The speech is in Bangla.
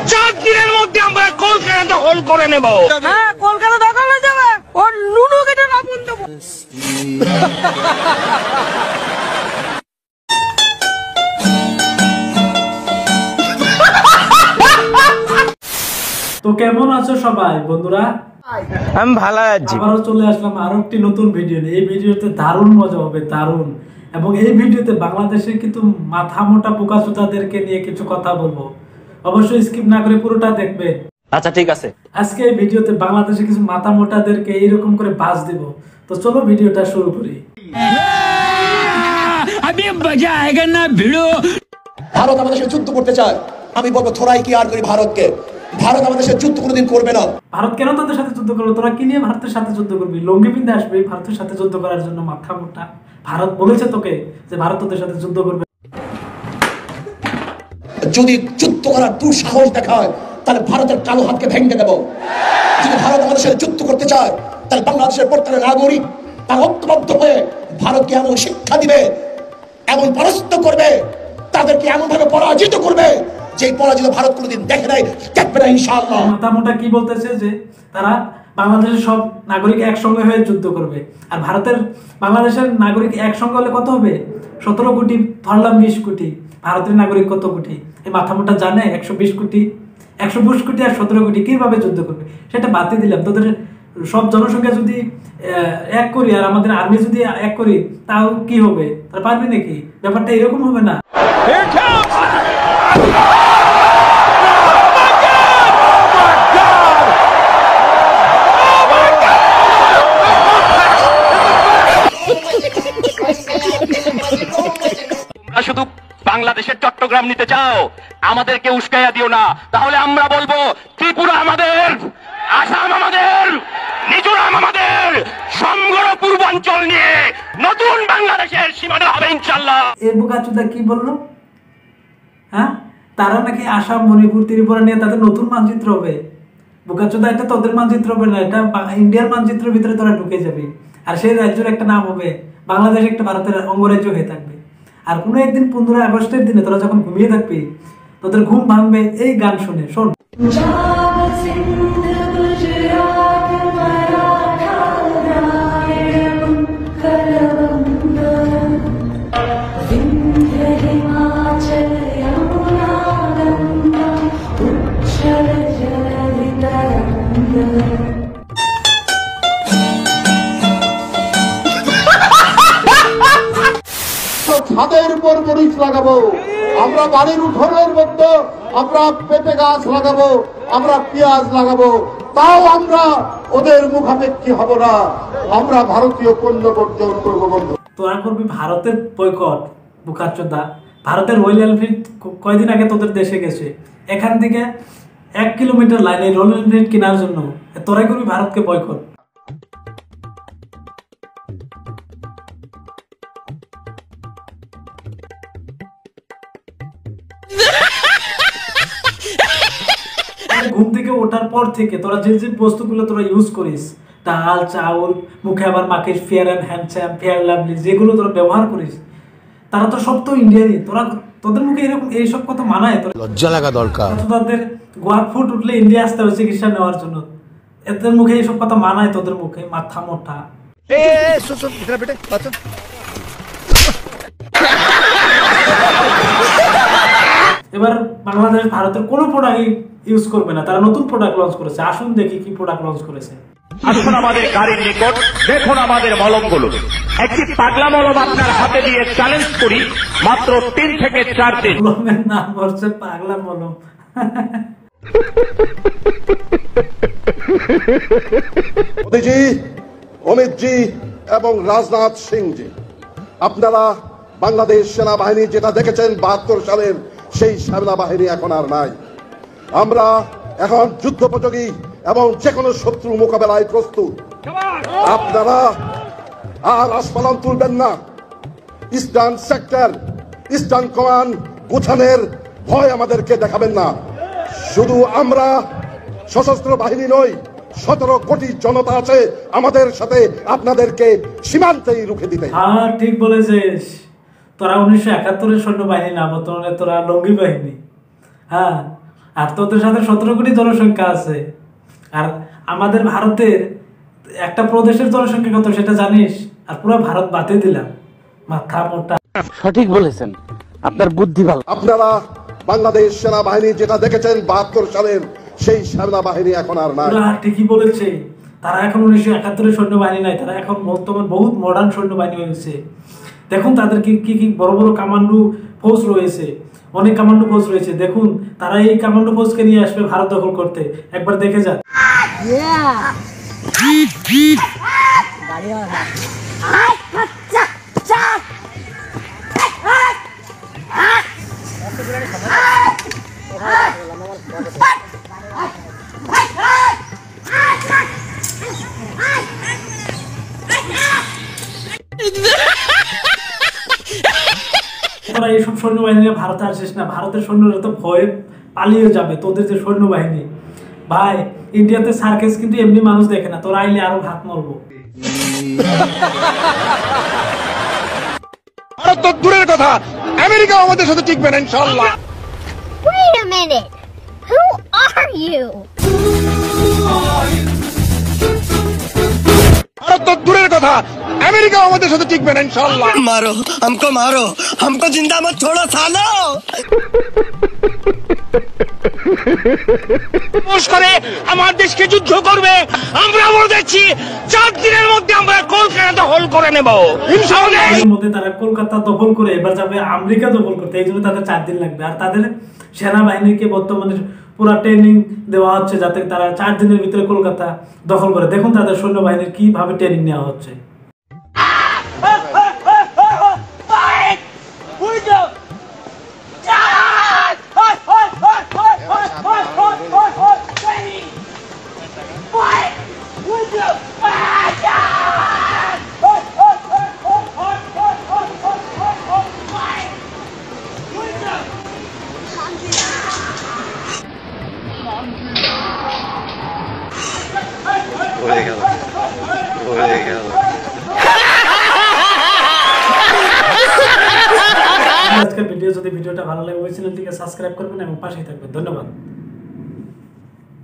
4 দিনের মধ্যে আমরা কলকাতা দখল করে নেব। হ্যাঁ, কলকাতা দখল হয়ে যাবে। ওর লুডু কেটে রাবণ দেবো। তো কেমন আছো সবাই বন্ধুরা? আমি ভালো আছি। আবারও চলে আসলাম আরো একটি নতুন ভিডিও নিয়ে। এই ভিডিওতে দারুণ মজা হবে, দারুণ। এবং এই ভিডিওতে বাংলাদেশের কিন্তু মাথা মোটা বোকাচোদাদেরকে নিয়ে কিছু কথা বলবো। অবশ্যই স্কিপ না করে পুরোটা দেখবে। আচ্ছা ঠিক আছে। আজকে এই ভিডিওতে বাংলাদেশে কিছু মাথা মোটাদেরকে এইরকম করে বাস দিব। তো চলো ভিডিওটা শুরু করি। अभी मजा आएगा ना भिड़ो। ভারত আমাদের সাথে যুদ্ধ করতে চায়, আমি বলবো থোড়াই কি আর করি ভারতকে। ভারত আমাদের সাথে যুদ্ধ কোনোদিন করবে না। ভারত কেন তোদের সাথে যুদ্ধ করবে? তোরা কি নিয়ে ভারতের সাথে যুদ্ধ করবি? লঙ্গি পিন্ধে আসবে ভারতের সাথে যুদ্ধ করার জন্য? মাথা মোটা। ভারত বলেছে তোকে যে ভারত তোদের সাথে যুদ্ধ করবে? যদি যুদ্ধ করার দুঃসাহস দেখায় তাহলে ভারতের কালো হাতকে ভেঙে দেব। যদি ভারত আমাদের সাথে যুদ্ধ করতে চায় তাহলে বাংলাদেশের প্রত্যেকটা নাগরিক তার ঐক্যবদ্ধ হয়ে ভারতকে এমন শিক্ষা দিবে, এমন পরাস্ত করবে, তাদেরকে এমন ভাবে পরাজিত করবে যে পরাজিত ভারত কোনোদিন দেখে নাই, দেখবে না ইনশাআল্লাহ। মাথা মোটা কি বলতেছে যে তারা বাংলাদেশের সব নাগরিক একসঙ্গে হয়ে যুদ্ধ করবে। আর বাংলাদেশের নাগরিক একসঙ্গে হলে কত হবে? 17 কোটি, ধরলাম 20 কোটি। ভারতের নাগরিক কত কোটি? এই মাথা মোটা জানে 120 কোটি। 120 কোটি আর 17 কোটি কিভাবে যুদ্ধ করবে সেটা বাতিল দিলাম। তোদের সব জনসংখ্যা যদি এক করি আর আমাদের আর্মি যদি এক করি তাও কি হবে? তারা পারবে নাকি? ব্যাপারটা এরকম হবে না। শুধু বাংলাদেশের চট্টগ্রাম নিতে চাও, আমাদেরকে উস্কাইয়া দিও না। তাহলে আমরা বলবো ত্রিপুরা আমাদের, আসাম আমাদের, মিজোরাম আমাদের, সমগ্র পূর্বাঞ্চল নিয়ে নতুন বাংলাদেশের সীমানা হবে ইনশাআল্লাহ। এই বোকাচোদা কি বললো? হ্যাঁ, তারা নাকি আসাম, মণিপুর, ত্রিপুরা নিয়ে তাদের নতুন মানচিত্র হবে। বোকাচোদা, এটা তোদের মানচিত্র হবে না, এটা ইন্ডিয়ার মানচিত্রের ভিতরে তোরা ঢুকে যাবে। আর সেই রাজ্যের একটা নাম হবে বাংলাদেশ, একটা ভারতের অঙ্গরাজ্য হয়ে থাকবে। আর কোনো একদিন 15 আগস্টের দিনে তোরা যখন ঘুমিয়ে থাকবি, তোদের ঘুম ভাঙবে এই গান শুনে। শোন। ছাদের উপর মরিচ লাগাবো, আমরা বাড়ির উঠোনের মধ্যে আমরা পেঁপে গাছ লাগাবো, আমরা পেঁয়াজ লাগাবো, তাও আমরা ওদের মুখাপেক্ষী হব না। আমরা ভারতীয় পণ্য বর্জন করবো। বন্ধু, তোরা করবি ভারতের বয়কট। বোকাচোদা, ভারতের রয়্যাল এনফিল্ড কয়দিন আগে তোদের দেশে গেছে। এখান থেকে 1 কিলোমিটার লাইনে রয়্যাল এনফিল্ড কেনার জন্য তোরাই করবি ভারতকে বয়কট। ঘুম থেকে ওঠার পর থেকে তোরা যে যে বস্তুগুলো তোরা ইউজ করিস, ডাল, চাউল, মুখে আবার মাখিস fair and handsome, fair lovely, যেগুলো তোরা ব্যবহার করিস, তারা তো সব তো ইন্ডিয়ানই। তোদের মুখে এরকম এইসব কথা মানায়? তোর লজ্জা লাগা দরকার। তাদের গোয়ার ফুট উঠলে ইন্ডিয়া আসতে হবে চিকিৎসা নেওয়ার জন্য। এদের মুখে এইসব কথা মানায়? তোদের মুখে মাথা মোটা। এবার বাংলাদেশ ভারতের কোনো প্রোডাক্ট ইউজ করবে না। তারা নতুন প্রোডাক্ট লঞ্চ করেছে। আসুন দেখি কি প্রোডাক্ট লঞ্চ করেছে। আসুন আমাদের গাড়ির নিকট, দেখুন আমাদের মলমগুলো। একটি পাগলা মলম আপনার হাতে দিয়ে চ্যালেঞ্জ করি, মাত্র 3 থেকে 4 দিন। মলমের নাম হচ্ছে পাগলা মলম। মোদীজি, অমিতজি এবং রাজনাথ সিং জি, আপনারা বাংলাদেশ সেনাবাহিনী যেটা দেখেছেন 72 সালের, সেই সেনাবাহিনী এখন আর নাই। আমরা এখন যুদ্ধোপযোগী এবং যে কোনো শত্রু মোকাবেলায় প্রস্তুত। আপনারা আর আস্ফালন তুলবেন না। ইস্টার্ন সেক্টর, ইস্টার্ন কমান্ড গোছানোর ভয় আমাদেরকে দেখাবেন না। শুধু আমরা সশস্ত্র বাহিনী নই, 17 কোটি জনতা আছে আমাদের সাথে, আপনাদেরকে সীমান্তেই রুখে দিতে। হ্যাঁ, ঠিক বলেছিস। তোরা 1971-এর সৈন্যবাহিনী না, বর্তমানে তোরা লঙ্গি বাহিনী। হ্যাঁ, আর তোদের সাথে 17 কোটি জনসংখ্যা আছে। আর আমাদের ভারতের একটা প্রদেশের জনসংখ্যা কত সেটা জানিস? আর পুরো ভারত বাতিল দিলাম, মাথা মোটা। সঠিক বলেছেন, আপনার বুদ্ধি ভালো। আপনারা বাংলাদেশ সেনাবাহিনী যেটা দেখেছেন 72 সালের সেই সেনাবাহিনী এখন আর নাই। ওরা ঠিকই বলেছে, তারা এখন 1971 সৈন্যবাহিনী নাই, তারা এখন বর্তমান বহুত মডার্ন সৈন্যবাহিনী হয়েছে। দেখুন তাদের কি কি বড় বড় কমান্ডো ফোর্স রয়েছে, অনেক কমান্ডো ফোর্স রয়েছে। দেখুন তারা এই কমান্ডো ফোর্সকে নিয়ে আসবে ভারত দখল করতে, একবার দেখে যান। তোরা এইসব সৈন্যবাহিনী ভারতে আসিস না, ভারতের সৈন্যরা তো ভয়ে পালিয়ে যাবে। তোদের যে সৈন্যবাহিনী ভাই, ইন্ডিয়াতে সার্কেস কিন্তু এমনি মানুষ দেখে না, তোরা আইলে আরো ভাত মরবো। ভারত তো দূরের কথা, আমেরিকা আমাদের সাথে টিকবে না ইনশাআল্লাহ। Wait a minute. Who are you? Bharat তো দূরের কথা, আমেরিকা আমাদের সাথে টিকবে না ইনশাআল্লাহ। मारो हमको जिंदा मत छोड़ो सालो। করে আমার দেশকে যুদ্ধ করবে, আমরা বলেছি 4 দিনের মধ্যে আমরা কলকাতা দখল করে নেব। এর মধ্যে তারা কলকাতা দখল করে এবার যাবে আমেরিকা দখল করতে, এই জন্য তাদের 4 দিন লাগবে। আর তাদের সেনাবাহিনীকে বর্তমানে পুরো ট্রেনিং দেওয়া হচ্ছে যাতে তারা 4 দিনের ভিতরে কলকাতা দখল করে। দেখুন তাদের সৈন্যবাহিনীর কিভাবে ট্রেনিং নেওয়া হচ্ছে। আজকের ভিডিওটা ভালো লাগে ওই চ্যানেলটিকে সাবস্ক্রাইব করবেন এবং পাশেই থাকবেন। ধন্যবাদ।